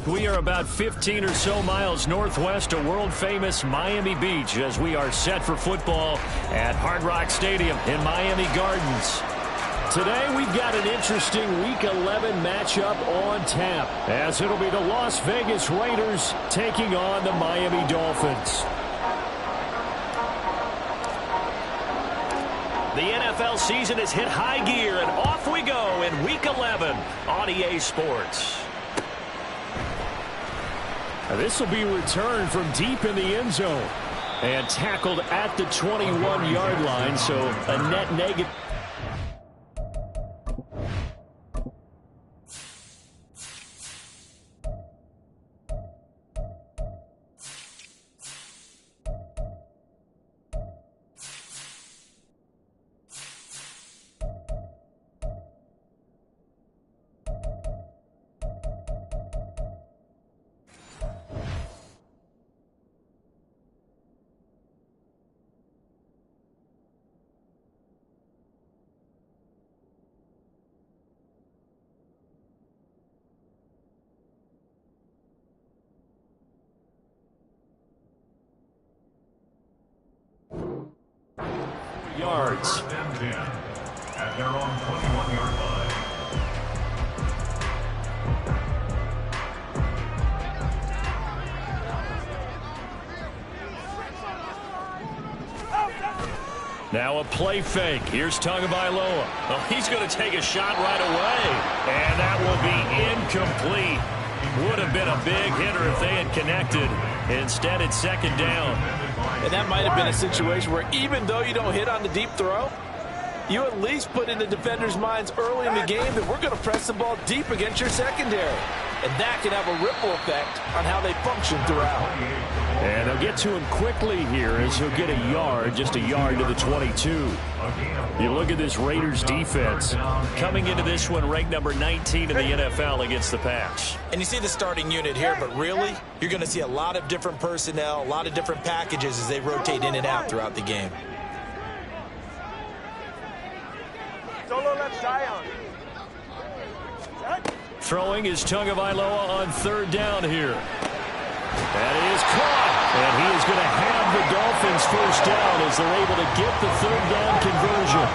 We are about 15 or so miles northwest of world-famous Miami Beach as we are set for football at Hard Rock Stadium in Miami Gardens. Today we've got an interesting Week 11 matchup on tap as it'll be the Las Vegas Raiders taking on the Miami Dolphins. The NFL season has hit high gear and off we go in Week 11 on EA Sports. This will be returned from deep in the end zone and tackled at the 21-yard line, so a net negative. Yards. At their own 21-yard line. Now a play fake. Here's Tagovailoa. Oh, he's going to take a shot right away. And that will be incomplete. Would have been a big hitter if they had connected. Instead, it's second down. And that might have been a situation where even though you don't hit on the deep throw, you at least put in the defenders' minds early in the game that we're going to press the ball deep against your secondary. And that can have a ripple effect on how they function throughout. And they'll get to him quickly here as he'll get a yard, just a yard to the 22. You look at this Raiders defense. Coming into this one ranked number 19 in the NFL against the pass. And you see the starting unit here, but really, you're going to see a lot of different personnel, a lot of different packages as they rotate in and out throughout the game. Solo left Zion. Throwing is Tagovailoa on third down here. That is caught. And he is going to have the Dolphins first down as they're able to get the third down conversion.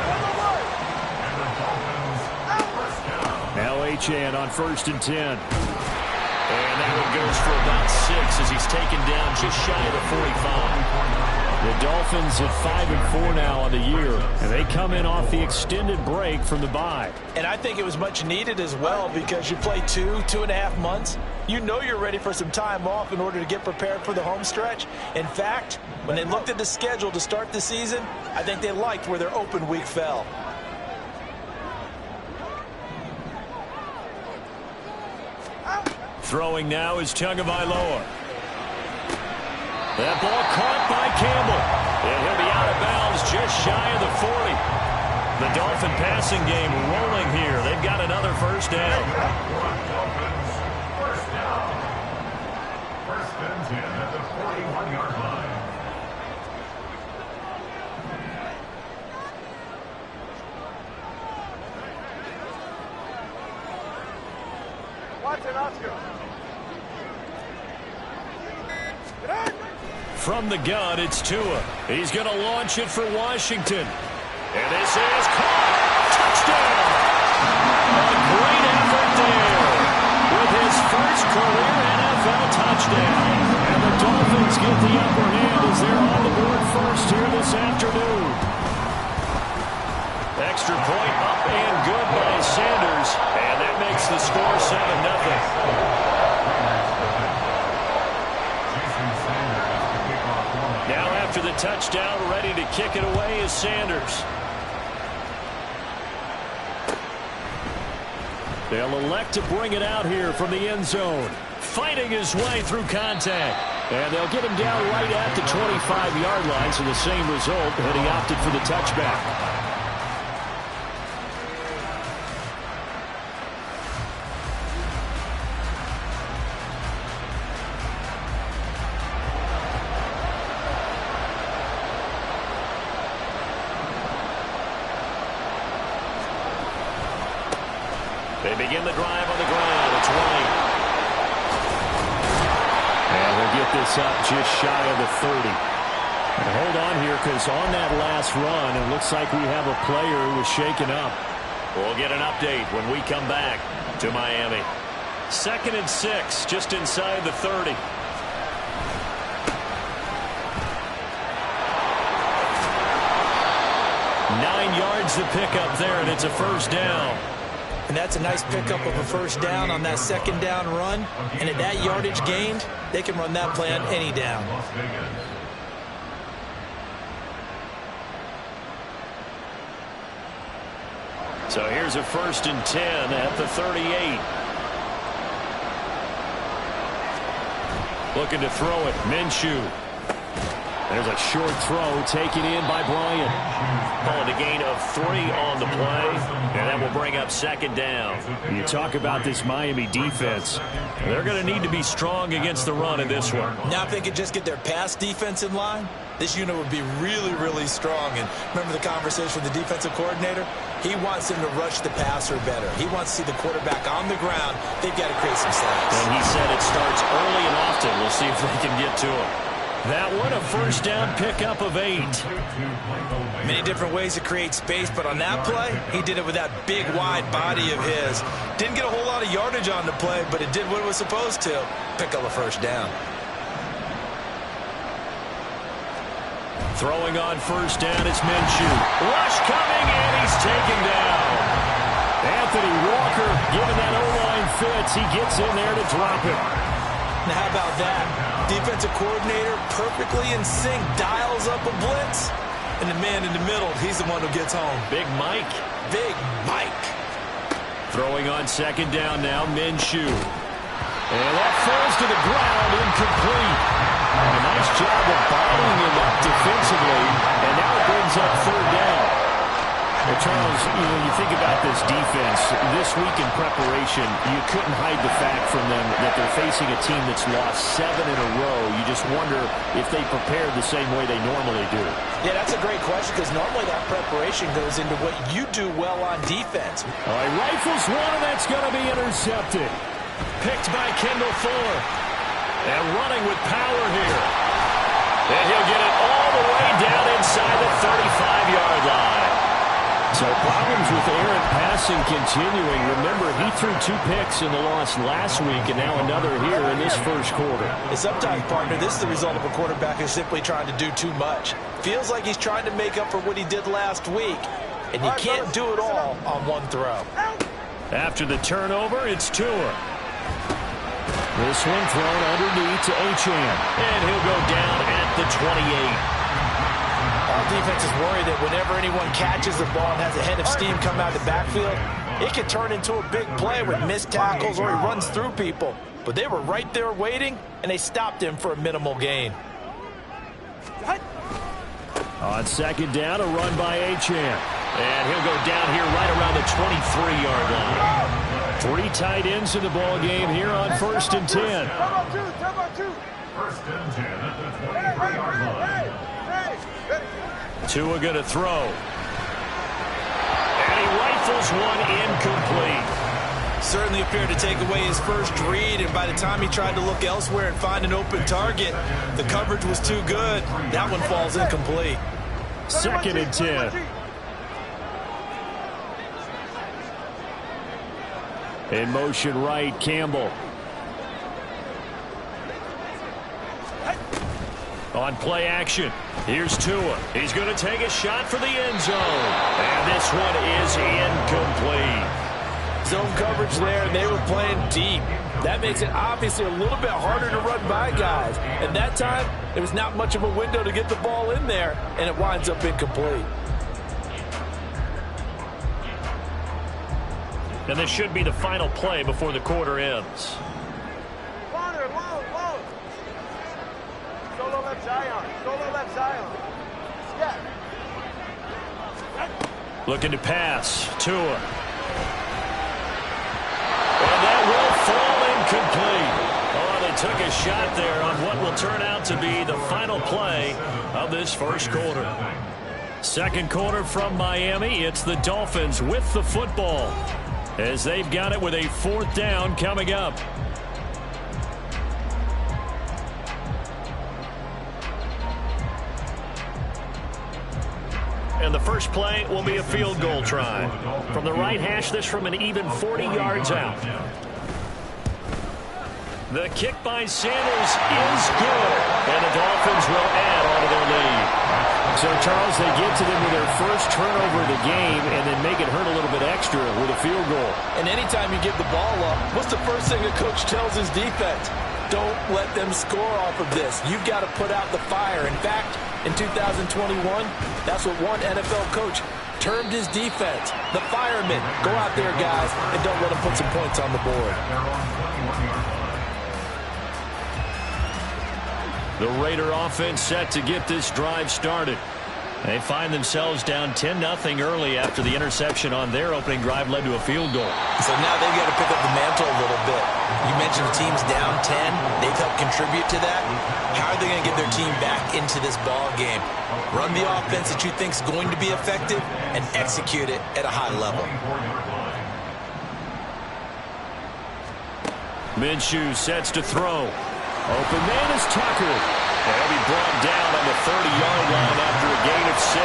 Now Achane on 1st and 10. And that one goes for about 6 as he's taken down just shy of the 45. The Dolphins at 5-4 now on the year, and they come in off the extended break from the bye. And I think it was much needed as well because you play 2.5 months. You know you're ready for some time off in order to get prepared for the home stretch. In fact, when they looked at the schedule to start the season, I think they liked where their open week fell. Throwing now is Tagovailoa. That ball caught by Campbell. And he'll be out of bounds just shy of the 40. The Dolphin passing game rolling here. They've got another first down. First down. 1st and 10 at the 41-yard line. From the gun, it's Tua. He's going to launch it for Washington. And this is caught. Touchdown! A great effort there with his first career NFL touchdown. And the Dolphins get the upper hand as they're on the board first here this afternoon. Extra point up and good by Sanders. And that makes the score 7-0. Now after the touchdown, ready to kick it away is Sanders. They'll elect to bring it out here from the end zone. Fighting his way through contact. And they'll get him down right at the 25-yard line, so the same result, but he opted for the touchback. They begin the drive on the ground. It's White. And they'll get this up just shy of the 30. And hold on here, because on that last run, it looks like we have a player who was shaken up. We'll get an update when we come back to Miami. 2nd and 6, just inside the 30. Nine yards to pick up there, and it's a first down. And that's a nice pickup of a first down on that second down run. And at that yardage gained, they can run that play on any down. So here's a 1st and 10 at the 38. Looking to throw it. Minshew. There's a short throw taken in by Bryant. Calling a gain of 3 on the play, and that will bring up 2nd down. You talk about this Miami defense. They're going to need to be strong against the run in this one. Now if they could just get their pass defense in line, this unit would be really, really strong. And remember the conversation with the defensive coordinator? He wants them to rush the passer better. He wants to see the quarterback on the ground. They've got to create some sacks. And he said it starts early and often. We'll see if they can get to him. That one, a first down pickup of 8. Many different ways to create space, but on that play, he did it with that big, wide body of his. Didn't get a whole lot of yardage on the play, but it did what it was supposed to. Pick up a first down. Throwing on first down, it's Minshew. Rush coming, and he's taken down. Anthony Walker giving that O-line fits. He gets in there to drop it. Now, how about that? Defensive coordinator perfectly in sync, dials up a blitz, and the man in the middle, he's the one who gets home. Big Mike. Big Mike. Throwing on 2nd down now, Minshew. And that falls to the ground, incomplete. A nice job of bottling him up defensively, and now it brings up 3rd down. Well, Charles, you think about this defense, this week in preparation, you couldn't hide the fact from them that they're facing a team that's lost 7 in a row. You just wonder if they prepared the same way they normally do. Yeah, that's a great question, because normally that preparation goes into what you do well on defense. All right, rifles one, and that's going to be intercepted. Picked by Kendall Fuller. And running with power here. And he'll get it all the way down inside the 35-yard line. So problems with errant passing continuing. Remember, he threw 2 picks in the loss last week, and now another here in this first quarter. And sometimes, partner, this is the result of a quarterback who's simply trying to do too much. Feels like he's trying to make up for what he did last week, and you can't do it all on one throw. After the turnover, it's Tua. This one thrown underneath to Achane, and he'll go down at the 28. Our defense is worried that whenever anyone catches the ball and has a head of steam come out of the backfield, it can turn into a big play with missed tackles or he runs through people. But they were right there waiting, and they stopped him for a minimal gain. On 2nd down, a run by Achane. And he'll go down here right around the 23-yard line. 3 tight ends in the ball game here on 1st and 10. 1st and 10 at the 23-yard line. Tua going to throw. And he rifles one incomplete. certainly appeared to take away his first read, and by the time he tried to look elsewhere and find an open target, the coverage was too good. That one falls incomplete. 2nd and 10. In motion right, Campbell. On play action, here's Tua. He's going to take a shot for the end zone. And this one is incomplete. Zone coverage there, and they were playing deep. That makes it obviously a little bit harder to run by guys. And that time, there was not much of a window to get the ball in there, and it winds up incomplete. And this should be the final play before the quarter ends. Solo left Zion. Solo left Zion. Yeah. Looking to pass. Tua. And that will fall incomplete. Oh, they took a shot there on what will turn out to be the final play of this first quarter. Second quarter from Miami. It's the Dolphins with the football, as they've got it with a 4th down coming up. And the first play will be a field goal try. From the right hash, this from an even 40 yards out. The kick by Sanders is good, and the Dolphins will add on to their lead. So, Charles, they get to them with their first turnover of the game and then make it hurt a little bit extra with a field goal. And anytime you give the ball up, what's the first thing a coach tells his defense? Don't let them score off of this. You've got to put out the fire. In fact, in 2021, that's what one NFL coach termed his defense, the firemen. Go out there, guys, and don't let them put some points on the board. The Raider offense set to get this drive started. They find themselves down 10-0 early after the interception on their opening drive led to a field goal. So now they've got to pick up the mantle a little bit. You mentioned the team's down 10. They've helped contribute to that. How are they going to get their team back into this ball game? Run the offense that you think is going to be effective and execute it at a high level. Minshew sets to throw. Open man is Tucker. They'll be brought down on the 30-yard line after a gain of 6.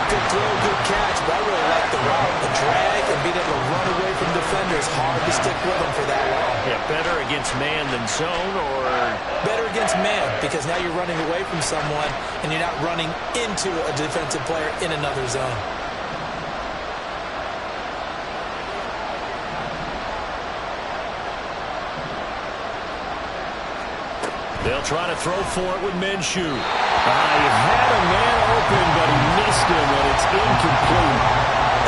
Good throw, good catch, but I really like the route. The drag and being able to run away from defenders. Hard to stick with them for that long. Yeah, better against man than zone, or? Better against man, because now you're running away from someone and you're not running into a defensive player in another zone. They'll try to throw for it with Minshew. He had a man open, but he missed him, and it's incomplete.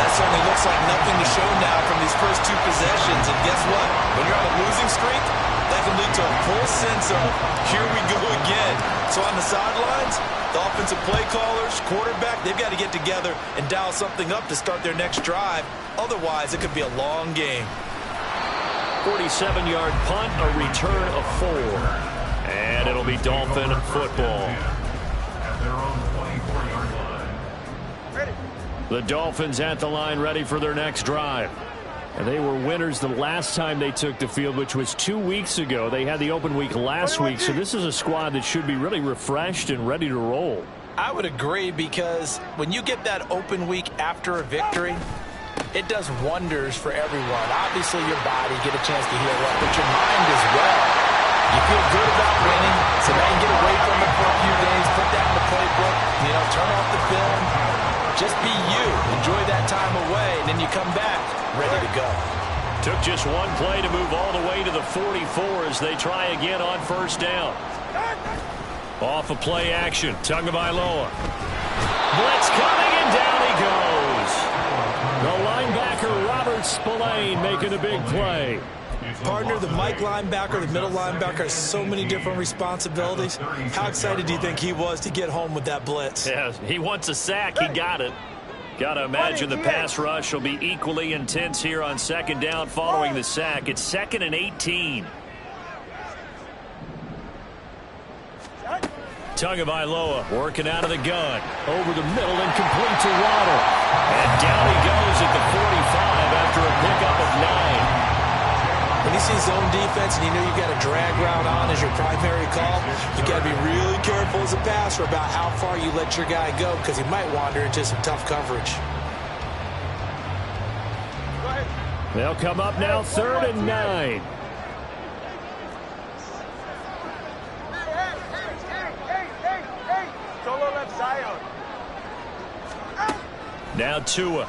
That certainly looks like nothing to show now from these first 2 possessions. And guess what? When you're on a losing streak, that can lead to a full sense of, here we go again. So on the sidelines, the offensive play callers, quarterback, they've got to get together and dial something up to start their next drive. Otherwise, it could be a long game. 47-yard punt, a return of 4. And it'll be Dolphin football. The Dolphins at the line, ready for their next drive. And they were winners the last time they took the field, which was 2 weeks ago. They had the open week last week, so this is a squad that should be really refreshed and ready to roll. I would agree, because when you get that open week after a victory, it does wonders for everyone. Obviously, your body get a chance to heal up, but your mind as well. You feel good about winning, so now you get away from it for a few days, put that in the playbook, turn off the film. Just be you. Enjoy that time away, and then you come back ready to go. Took just one play to move all the way to the 44 as they try again on first down. Off of play action, Tagovailoa. Blitz coming, and down he goes. The linebacker, Robert Spillane, making a big play. Partner, the Mike linebacker, the middle linebacker, has so many different responsibilities. How excited do you think he was to get home with that blitz? Yeah, he wants a sack. He got it. Got to imagine the pass rush will be equally intense here on second down following the sack. It's 2nd and 18. Tagovailoa working out of the gun. Over the middle and complete to Waddle. And down he goes at the 45 after a pickup of 9. zone defense and you know you got a drag route on as your primary call, you got to be really careful as a passer about how far you let your guy go because he might wander into some tough coverage. They'll come up now 3rd and 9. Solo left Zion. Now Tua.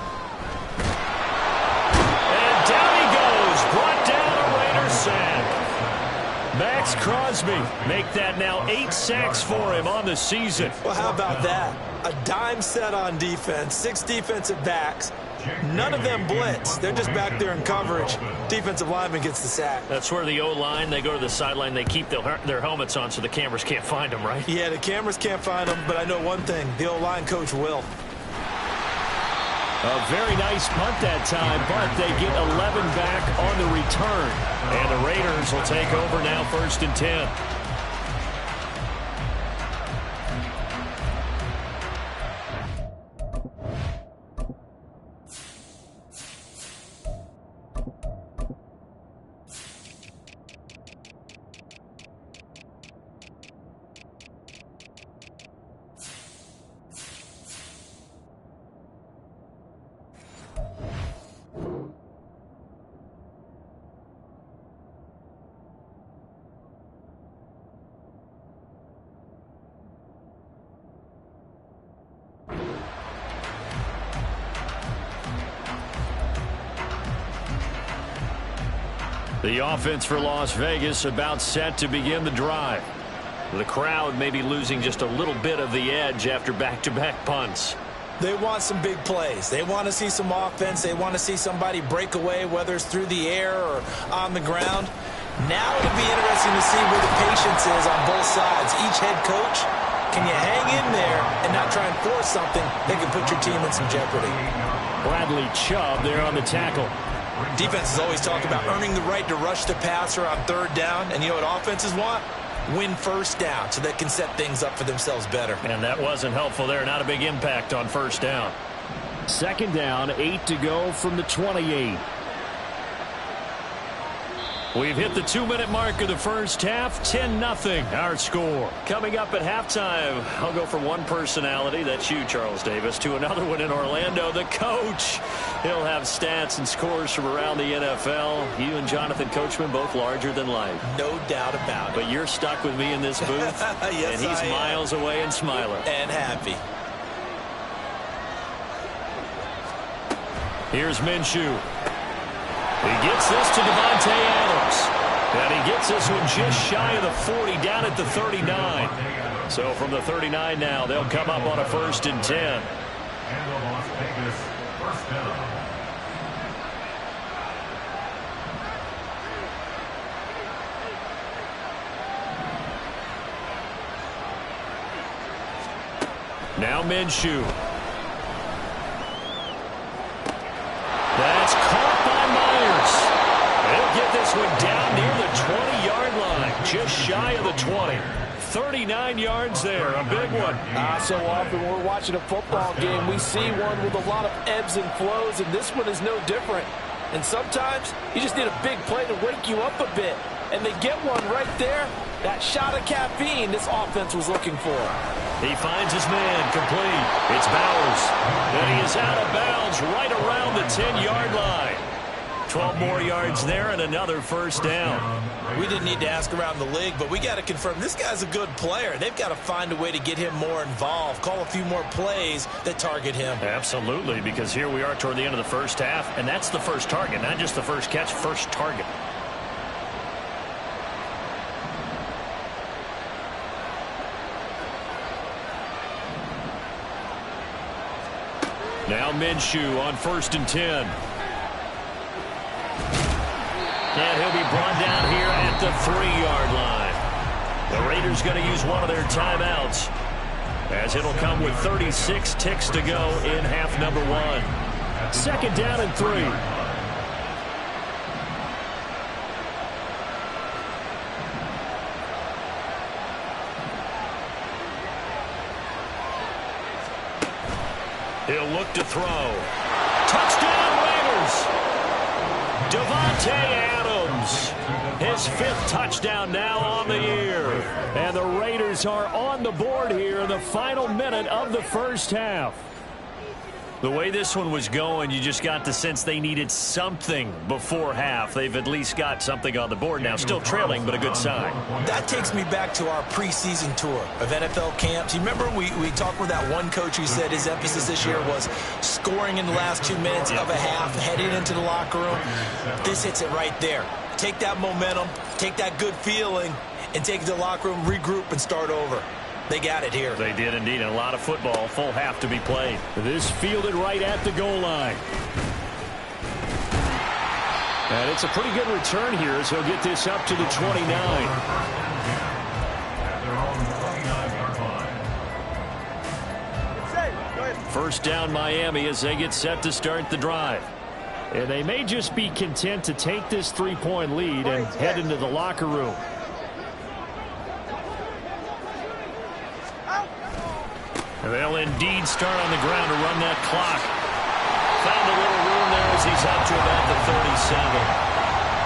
And down he goes. Brought down a Raider sack. Max Crosby make that now 8 sacks for him on the season. Well, how about that? A dime set on defense, 6 defensive backs. None of them blitz. They're just back there in coverage. Defensive lineman gets the sack. That's where the O-line, they go to the sideline, they keep their helmets on so the cameras can't find them, right? Yeah, the cameras can't find them, but I know one thing. The O-line coach will. A very nice punt that time, but they get 11 back on the return. And the Raiders will take over now 1st and 10. The offense for Las Vegas about set to begin the drive. The crowd may be losing just a little bit of the edge after back-to-back punts. They want some big plays. They want to see some offense. They want to see somebody break away, whether it's through the air or on the ground. Now it'll be interesting to see where the patience is on both sides. Each head coach, can you hang in there and not try and force something that can put your team in some jeopardy? Bradley Chubb there on the tackle. Defenses always talk about earning the right to rush the passer on 3rd down. And you know what offenses want? Win 1st down so they can set things up for themselves better. And that wasn't helpful there. Not a big impact on 1st down. 2nd down, 8 to go from the 28. We've hit the 2-minute mark of the first half. 10-0 our score. Coming up at halftime, I'll go from one personality, that's you, Charles Davis, to another one in Orlando, the coach. He'll have stats and scores from around the NFL. You and Jonathan Coachman both larger than life. No doubt about it. But you're stuck with me in this booth. Yes, and he's miles away and smiling. And happy. Here's Minshew. He gets this to Devontae Adams. And he gets this one just shy of the 40, down at the 39. So from the 39 now, they'll come up on a 1st and 10. And the Las Vegas 1st down. Now Minshew. That's caught by Myers. They'll get this one down near the 20-yard line, just shy of the 20. 39 yards there, a big one. So often when we're watching a football game, we see one with a lot of ebbs and flows, and this one is no different. And sometimes you just need a big play to wake you up a bit. And they get one right there. That shot of caffeine this offense was looking for. He finds his man, complete. It's Bowers. And he is out of bounds right around the 10-yard line. 12 more yards there and another 1st down. We didn't need to ask around the league, but we got to confirm this guy's a good player. They've got to find a way to get him more involved, call a few more plays that target him. Absolutely, because here we are toward the end of the first half, and that's the first target, not just the first catch, first target. Now Minshew on 1st and 10. And he'll be brought down here at the 3-yard line. The Raiders going to use one of their timeouts, as it'll come with 36 ticks to go in half number 1. 2nd down and 3. He'll look to throw. Touchdown Raiders! Devontae Adams. his 5th touchdown now on the year. And the Raiders are on the board here in the final minute of the first half. The way this one was going, you just got the sense they needed something before half. They've at least got something on the board now. Still trailing, but a good sign. That takes me back to our preseason tour of NFL camps. You remember we talked with that one coach who said his emphasis this year was scoring in the last 2 minutes of a half, heading into the locker room. This hits it right there. Take that momentum, take that good feeling, and take it to the locker room, regroup, and start over. They got it here. They did indeed. And a lot of football, full half to be played. This fielded right at the goal line. And it's a pretty good return here as he'll get this up to the 29. First down Miami as they get set to start the drive. And they may just be content to take this 3-point lead and head into the locker room. And they'll indeed start on the ground to run that clock. Found a little room there as he's out to about the 37.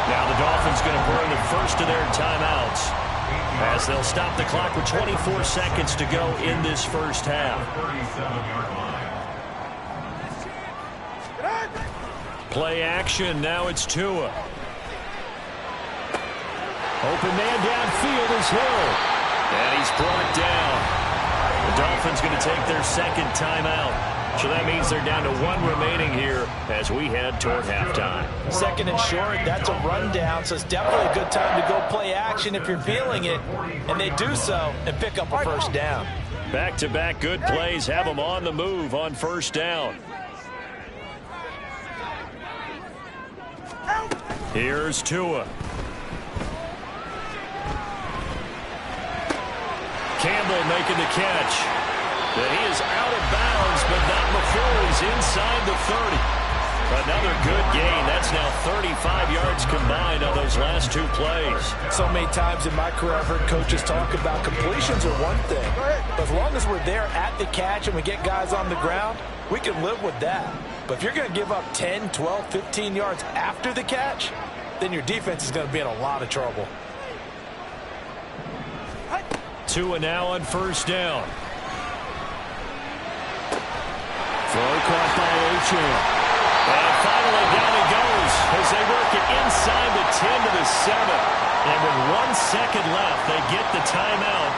Now the Dolphins going to burn the first of their timeouts as they'll stop the clock with 24 seconds to go in this first half. Play action. Now it's Tua. Open man downfield is Hill. And he's brought down. The Dolphins going to take their second timeout. So that means they're down to 1 remaining here as we head toward halftime. Second and short, that's a rundown, so it's definitely a good time to go play action if you're feeling it. And they do so and pick up a first down. Back-to-back good plays have them on the move on first down. Here's Tua. Campbell making the catch. But he is out of bounds, but not before he's inside the 30. Another good gain. That's now 35 yards combined on those last 2 plays. So many times in my career I've heard coaches talk about completions are one thing. But as long as we're there at the catch and we get guys on the ground, we can live with that. But if you're going to give up 10, 12, 15 yards after the catch, then your defense is going to be in a lot of trouble. Tua now on first down. Throw caught by Achane. And finally down he goes as they work it inside the 10 to the 7. And with 1 second left, they get the timeout.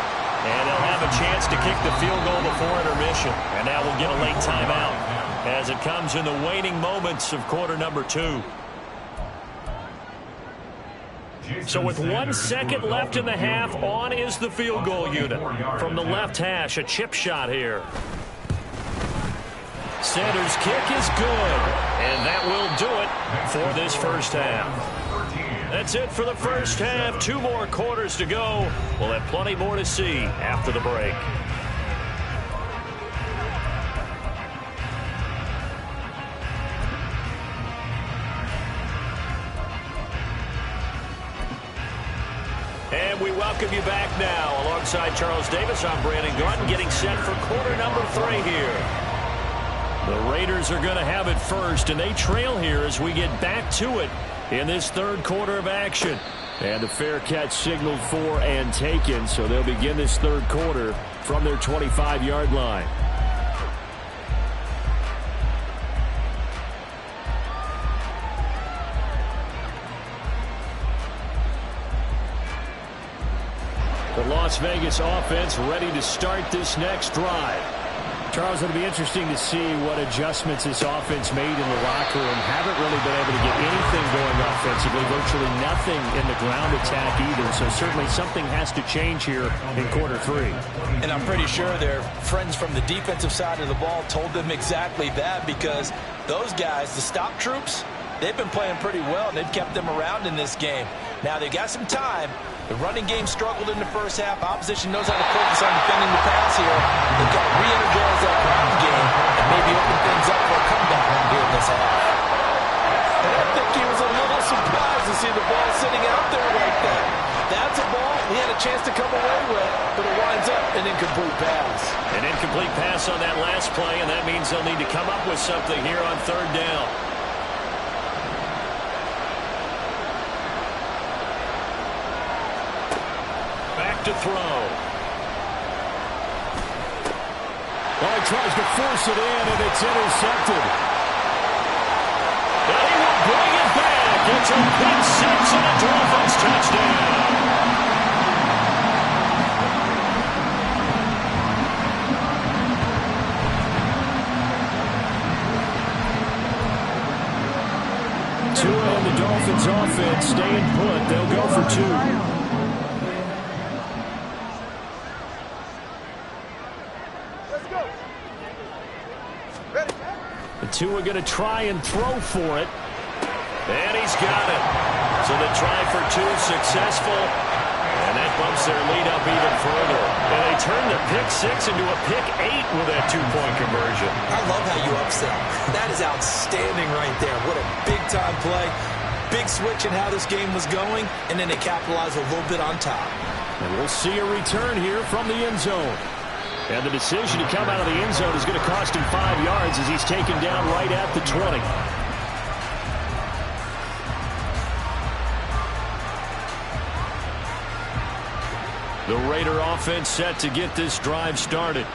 And they'll have a chance to kick the field goal before intermission. And now we'll get a late timeout as it comes in the waning moments of quarter number 2. So with 1 second left in the half, on is the field goal unit. From the left hash, a chip shot here. Sanders' kick is good. And that will do it for this first half. That's it for the first half. 2 more quarters to go. We'll have plenty more to see after the break. And we welcome you back now. Alongside Charles Davis, I'm Brandon Gaudin, getting set for quarter number 3 here. The Raiders are going to have it first, and they trail here as we get back to it in this third quarter of action. And the fair catch signaled for and taken, so they'll begin this third quarter from their 25-yard line. The Las Vegas offense ready to start this next drive. Charles, it'll be interesting to see what adjustments this offense made in the locker room. Haven't really been able to get anything going offensively, virtually nothing in the ground attack either. So certainly something has to change here in quarter 3. And I'm pretty sure their friends from the defensive side of the ball told them exactly that, because those guys, the stop troops, they've been playing pretty well, and they've kept them around in this game. Now they've got some time. The running game struggled in the first half. Opposition knows how to focus on defending the pass here. They've got to re-energize that ground game and maybe open things up for a comeback here in this half. And I think he was a little surprised to see the ball sitting out there like that. That's a ball he had a chance to come away with, but it winds up an incomplete pass. An incomplete pass on that last play, and that means they'll need to come up with something here on third down. look to throw. Well, he tries to force it in, and it's intercepted. And he will bring it back. It's a pick six and a Dolphins touchdown. Tua and the Dolphins offense staying put. They'll go for two. Let's go. Ready. And Tua going to try and throw for it. And he's got it. So the try for two successful. And that bumps their lead up even further. And they turn the pick six into a pick eight with that two-point conversion. I love how you upset. That is outstanding right there. What a big-time play. Big switch in how this game was going, and then they capitalized a little bit on top. And we'll see a return here from the end zone. And the decision to come out of the end zone is going to cost him 5 yards as he's taken down right at the 20. The Raider offense set to get this drive started.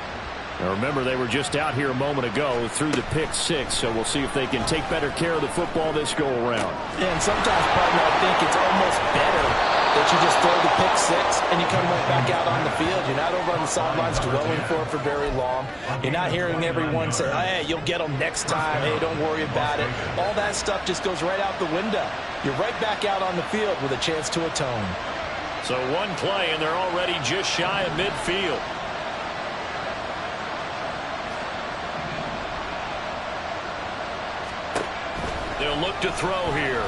Now remember, they were just out here a moment ago through the pick six, so we'll see if they can take better care of the football this go-around. And sometimes, partner, I think it's almost better that you just throw the pick six and you come right back out on the field. You're not over on the sidelines dwelling for it for very long. You're not hearing everyone say, hey, you'll get them next time. Hey, don't worry about it. All that stuff just goes right out the window. You're right back out on the field with a chance to atone. So one play, and they're already just shy of midfield. They'll look to throw here.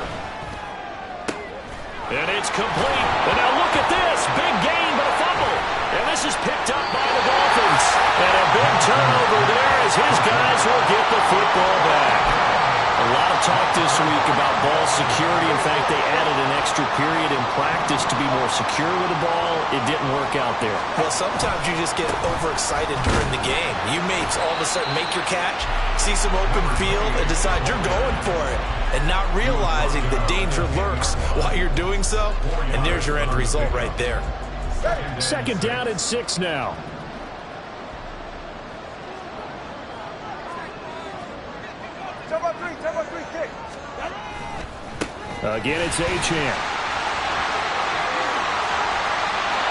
And it's complete. And now look at this. Big gain, but a fumble. And this is picked up by the Dolphins. And a big turnover there as his guys will get the football back. A lot of talk this week about ball security. In fact, they added an extra period in practice to be more secure with the ball. It didn't work out there. Well, sometimes you just get overexcited during the game. You may all of a sudden make your catch, see some open field, and decide you're going for it, and not realizing the danger lurks while you're doing so. And there's your end result right there. Second down and 6 now. Tempo 3, kick. Again, it's Achane.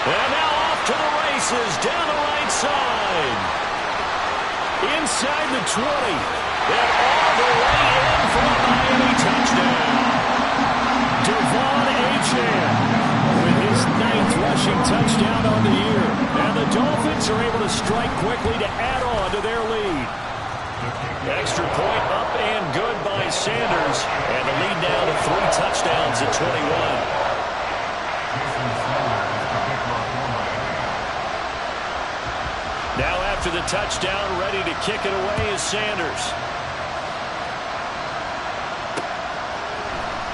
And now off to the races down the right side. Inside the 20. And all the way in for a Miami touchdown. Achane with his 9th rushing touchdown on the year. And the Dolphins are able to strike quickly to add on to their lead. Extra point up and good by Sanders. And the lead down to 3 touchdowns at 21. Now after the touchdown, ready to kick it away is Sanders.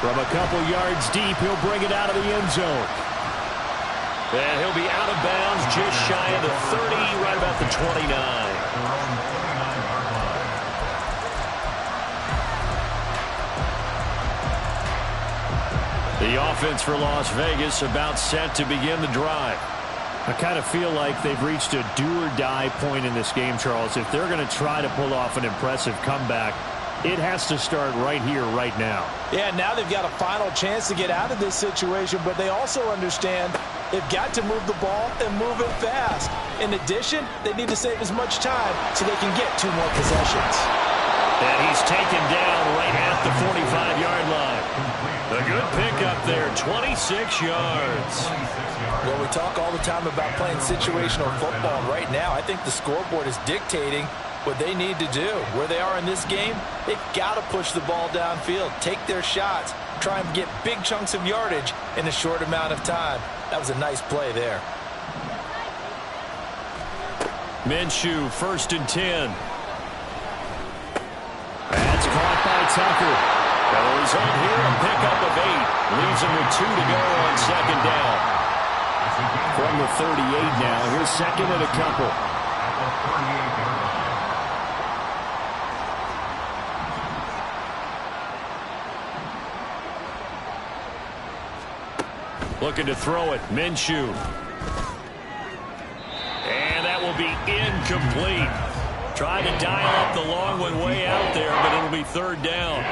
From a couple yards deep, he'll bring it out of the end zone. And he'll be out of bounds just shy of the 30, right about the 29. The offense for Las Vegas about set to begin the drive. I kind of feel like they've reached a do-or-die point in this game, Charles. If they're going to try to pull off an impressive comeback, it has to start right here, right now. Yeah, now they've got a final chance to get out of this situation, but they also understand they've got to move the ball and move it fast. In addition, they need to save as much time so they can get 2 more possessions. And he's taken down right at the 45-yard line. A good pickup there, 26 yards. Well, we talk all the time about playing situational football. Right now, I think the scoreboard is dictating what they need to do. Where they are in this game, they've got to push the ball downfield, take their shots, try and get big chunks of yardage in a short amount of time. That was a nice play there. Minshew, 1st and 10. That's caught by Tucker. The result here, a pickup of 8. Leaves him with 2 to go on 2nd down. From the 38 now, here's 2nd and a couple. Looking to throw it, Minshew. be incomplete. Trying to dial up the long one way out there, but it'll be third down.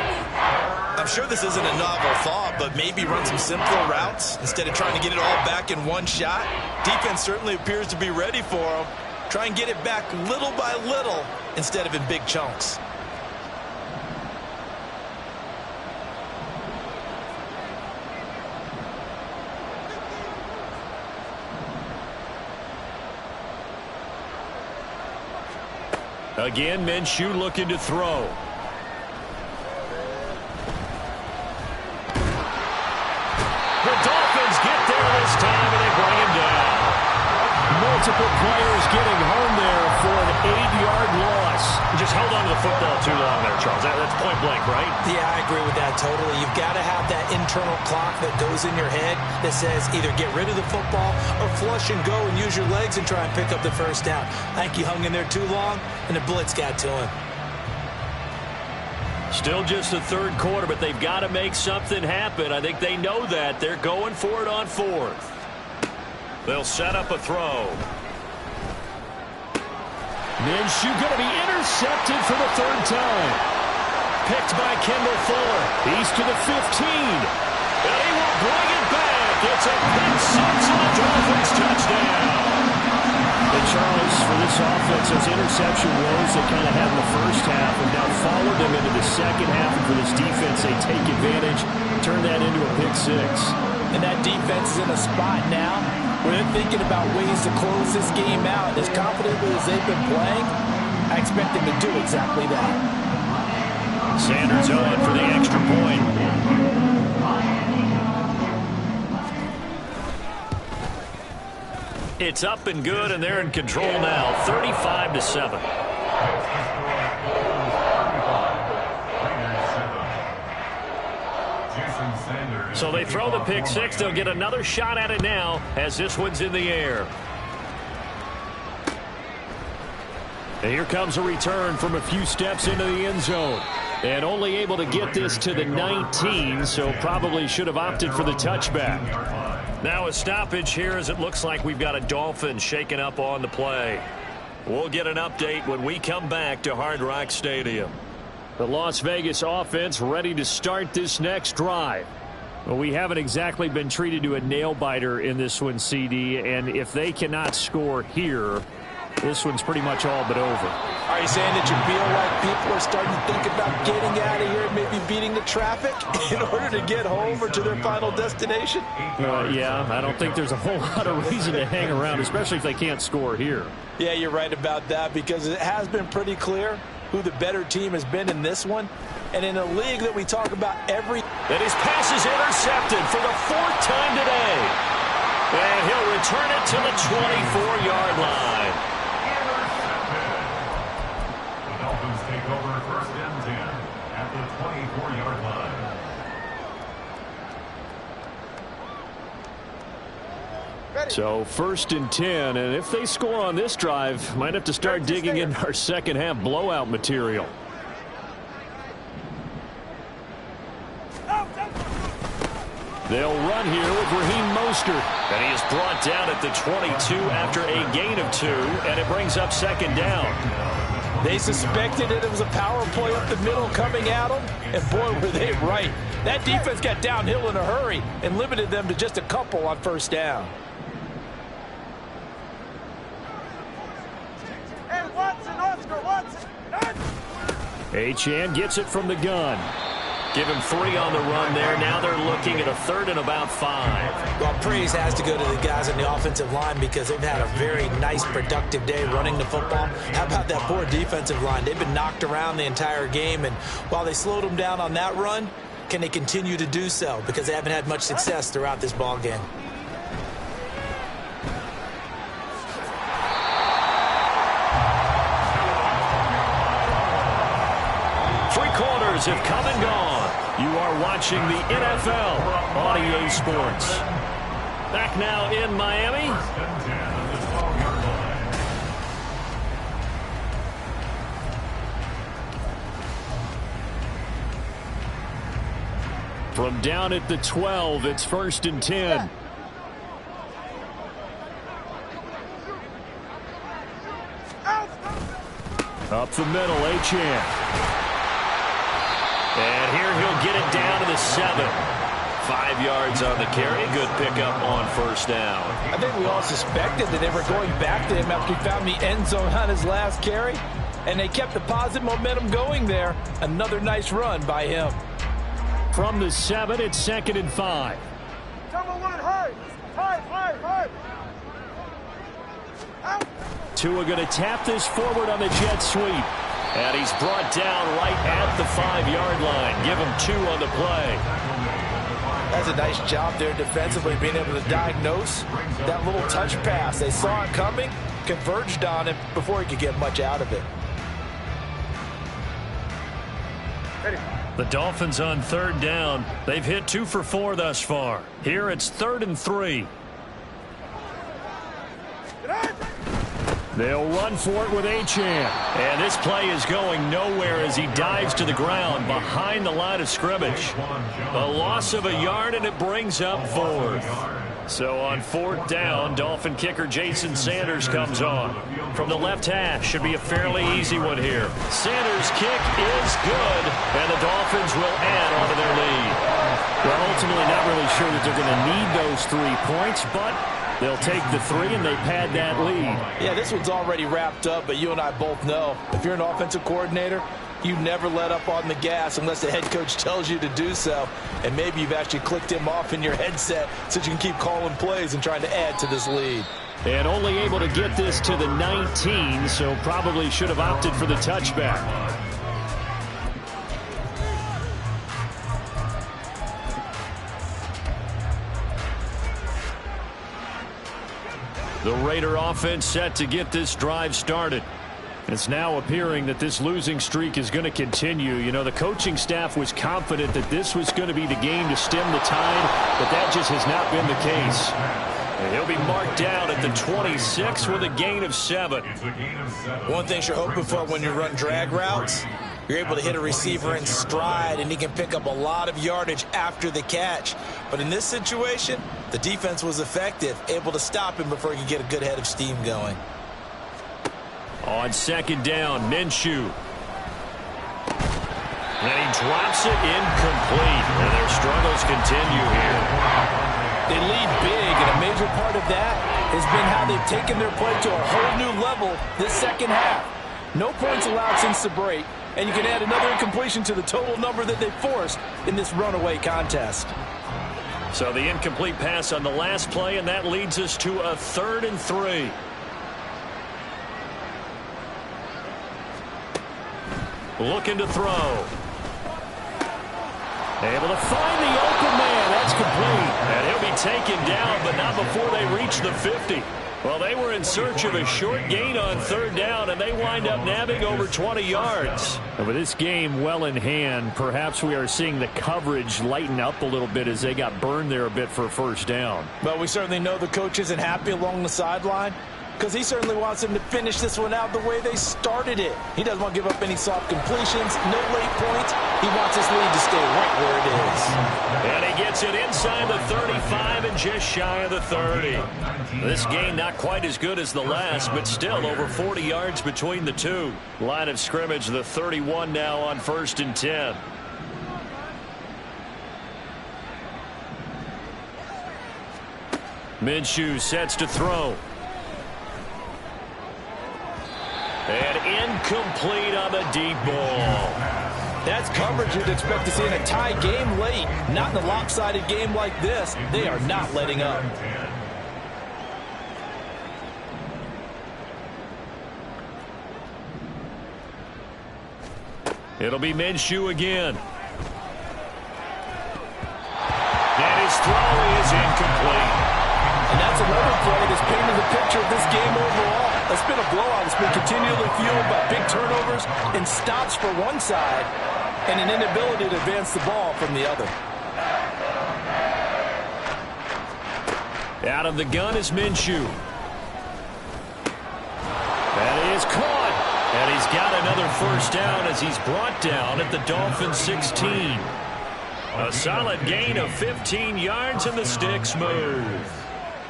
I'm sure this isn't a novel thought, but maybe run some simpler routes instead of trying to get it all back in one shot. Defense certainly appears to be ready for them. Try and get it back little by little instead of in big chunks. Again, Minshew looking to throw. The Dolphins get there this time, and they bring him down. Multiple players getting home there for an 8-yard loss. Just held on to the football too long there, Charles. That's point blank, right? Yeah, I agree with that totally. You've got to have that internal clock that goes in your head that says either get rid of the football or flush and go and use your legs and try and pick up the first down. I think he hung in there too long, and the blitz got to him. Still just the third quarter, but they've got to make something happen. I think they know that. They're going for it on fourth. They'll set up a throw. Minshew going to be intercepted for the third time. Picked by Kendall Fuller. He's to the 15. And he will bring it back. It's a pick six and a Dolphins touchdown. And Charles, for this offense, those interception woes they kind of had in the first half have now followed them into the second half. And for this defense, they take advantage, turn that into a pick six. And that defense is in a spot now where they're thinking about ways to close this game out. As confidently as they've been playing, I expect them to do exactly that. Sanders on for the extra point. It's up and good, and they're in control now, 35-7. So they throw the pick six. They'll get another shot at it now as this one's in the air. And here comes a return from a few steps into the end zone. And only able to get this to the 19, so probably should have opted for the touchback. Now a stoppage here as it looks like we've got a Dolphin shaking up on the play. We'll get an update when we come back to Hard Rock Stadium. The Las Vegas offense ready to start this next drive. Well, we haven't exactly been treated to a nail-biter in this one, CD, and if they cannot score here, this one's pretty much all but over. Are you saying that you feel like people are starting to think about getting out of here and maybe beating the traffic in order to get home or to their final destination? Yeah, I don't think there's a whole lot of reason to hang around, especially if they can't score here. Yeah, you're right about that because it has been pretty clear who the better team has been in this one. And in a league that we talk about every... And his pass is intercepted for the fourth time today. And he'll return it to the 24-yard line. The Dolphins take over first and 10 at the 24-yard line. So first and 10, and if they score on this drive, might have to start digging in our second half blowout material. They'll run here with Raheem Mostert. And he is brought down at the 22 after a gain of 2, and it brings up second down. They suspected that it was a power play up the middle coming at them, and boy, were they right. That defense got downhill in a hurry and limited them to just a couple on first down. Achane gets it from the gun. Give him 3 on the run there. Now they're looking at a third and about 5. Well, praise has to go to the guys on the offensive line because they've had a very nice, productive day running the football. How about that poor defensive line? They've been knocked around the entire game, and while they slowed them down on that run, can they continue to do so? Because they haven't had much success throughout this ball game. Have come and gone. You are watching the NFL on EA Sports. Back now in Miami. From down at the 12, it's first and 10. Up the middle, Achane. And here he'll get it down to the 7. 5 yards on the carry. Good pickup on first down. I think we all suspected that they were going back to him after he found the end zone on his last carry. And they kept the positive momentum going there. Another nice run by him. From the 7, it's 2nd and 5. Number 1, hard. Hard. Out. Tua going to tap this forward on the jet sweep. And he's brought down right at the 5-yard line. Give him 2 on the play. That's a nice job there defensively, being able to diagnose that little touch pass. They saw it coming, converged on him before he could get much out of it. The Dolphins on 3rd down. They've hit 2 for 4 thus far. Here it's 3rd and 3. They'll run for it with Achane. And this play is going nowhere as he dives to the ground behind the line of scrimmage. A loss of a yard, and it brings up 4th. So on 4th down, Dolphin kicker Jason Sanders comes on. From the left hash, should be a fairly easy one here. Sanders' kick is good, and the Dolphins will add onto their lead. Well, ultimately not really sure that they're going to need those 3 points, but they'll take the 3 and they pad that lead. Yeah, this one's already wrapped up, but you and I both know if you're an offensive coordinator, you never let up on the gas unless the head coach tells you to do so. And maybe you've actually clicked him off in your headset so you can keep calling plays and trying to add to this lead. And only able to get this to the 19, so probably should have opted for the touchback. The Raider offense set to get this drive started. It's now appearing that this losing streak is going to continue. You know, the coaching staff was confident that this was going to be the game to stem the tide, but that just has not been the case. And he'll be marked down at the 26 with a gain of 7. One thing you're hoping for when you run drag routes, you're able to hit a receiver in stride, and he can pick up a lot of yardage after the catch. But in this situation, the defense was effective, able to stop him before he could get a good head of steam going. On 2nd down, Minshew. And he drops it incomplete. And their struggles continue here. They lead big, and a major part of that has been how they've taken their play to a whole new level this second half. No points allowed since the break, and you can add another incompletion to the total number that they forced in this runaway contest. So the incomplete pass on the last play, and that leads us to a 3rd and 3. Looking to throw. Able to find the open man. That's complete. And he'll be taken down, but not before they reach the 50. Well, they were in search of a short gain on 3rd down, and they wind up nabbing over 20 yards. And with this game well in hand, perhaps we are seeing the coverage lighten up a little bit as they got burned there a bit for a 1st down. But we certainly know the coach isn't happy along the sideline, because he certainly wants them to finish this one out the way they started it. He doesn't want to give up any soft completions, no late points. He wants this lead to stay right where it is. And he gets it inside the 35 and just shy of the 30. This game not quite as good as the last, but still over 40 yards between the two. Line of scrimmage, the 31 now on 1st and 10. Minshew sets to throw. And incomplete on the deep ball. That's coverage you'd expect to see in a tie game late. Not in a lopsided game like this. They are not letting up. It'll be Minshew again. And his throw is incomplete. And that's another play that's painted the picture of this game overall. It's been a blowout. It's been continually fueled by big turnovers and stops for one side and an inability to advance the ball from the other. Out of the gun is Minshew. That is caught. And he's got another 1st down as he's brought down at the Dolphins 16. A solid gain of 15 yards and the sticks move.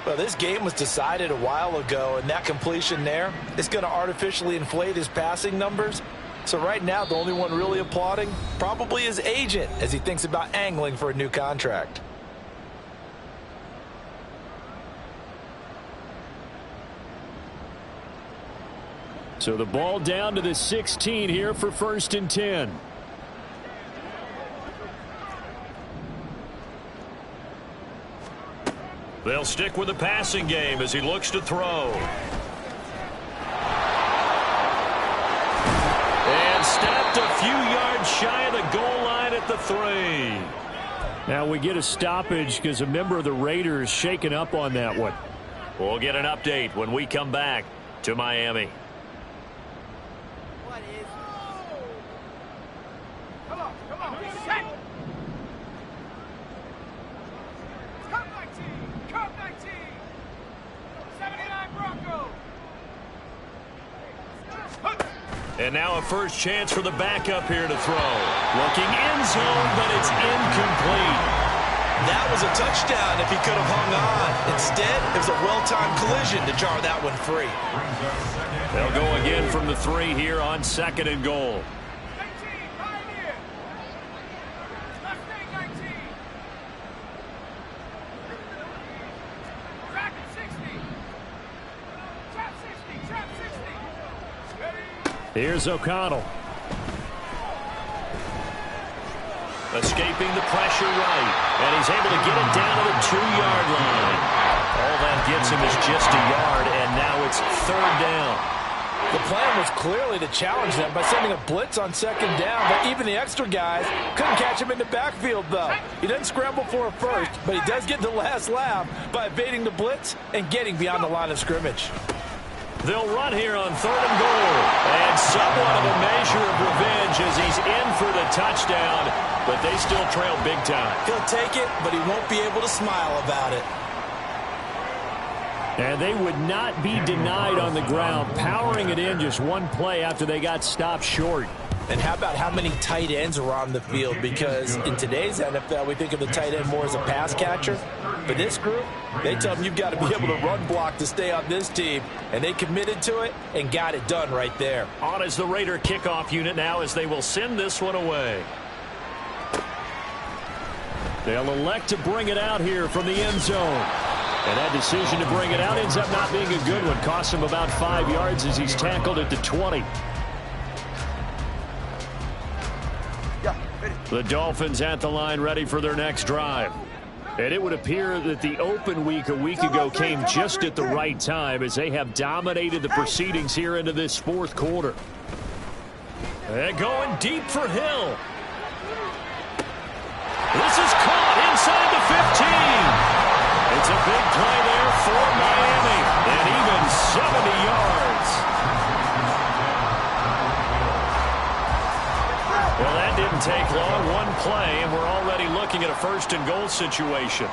Well, this game was decided a while ago, and that completion there is going to artificially inflate his passing numbers. So right now, the only one really applauding probably his agent as he thinks about angling for a new contract. So the ball down to the 16 here for 1st and 10. They'll stick with the passing game as he looks to throw. And stopped a few yards shy of the goal line at the 3. Now we get a stoppage because a member of the Raiders shaken up on that one. We'll get an update when we come back to Miami. And now a first chance for the backup here to throw. Looking end zone, but it's incomplete. That was a touchdown if he could have hung on. Instead, it was a well-timed collision to jar that one free. They'll go again from the 3 here on 2nd and goal. Here's O'Connell. Escaping the pressure right. And he's able to get it down to the 2-yard line. All that gets him is just a yard, and now it's 3rd down. The plan was clearly to challenge them by sending a blitz on 2nd down, but even the extra guys couldn't catch him in the backfield, though. He doesn't scramble for a first, but he does get the last laugh by evading the blitz and getting beyond the line of scrimmage. They'll run here on 3rd and goal. And somewhat of a measure of revenge as he's in for the touchdown, but they still trail big time. He'll take it, but he won't be able to smile about it. And they would not be denied on the ground, powering it in just one play after they got stopped short. And how about how many tight ends are on the field? Because in today's NFL, we think of the tight end more as a pass catcher. For this group, they tell them you've got to be able to run block to stay on this team. And they committed to it and got it done right there. On is the Raider kickoff unit now as they will send this one away. They'll elect to bring it out here from the end zone. And that decision to bring it out ends up not being a good one. Costs him about 5 yards as he's tackled at the 20. The Dolphins at the line ready for their next drive. And it would appear that the open week a week ago came just at the right time as they have dominated the proceedings here into this 4th quarter. And going deep for Hill. This is caught inside the 15. It's a big play there for Miami. And even 70 yards. Well, that didn't take long. One play, and we're already looking at a 1st and goal situation.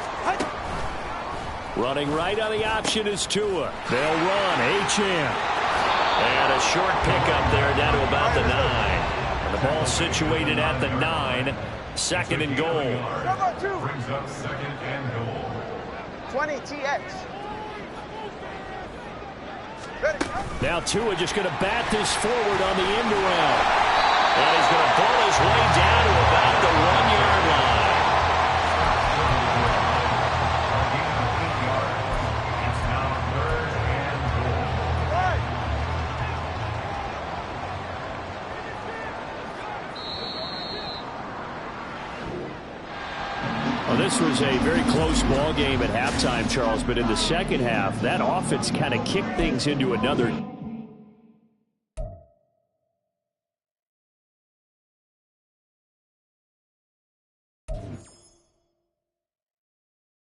Running right on the option is Tua. They'll run H.M. And a short pickup there down to about the 9. And the ball situated at the 9. 2nd and goal. Brings up 2nd and goal. 20 TX. Ready. Now Tua just going to bat this forward on the end around. And he's going to pull his way down to about the 1-yard line. It's now 3rd and goal. Well, this was a very close ball game at halftime, Charles, but in the second half, that offense kind of kicked things into another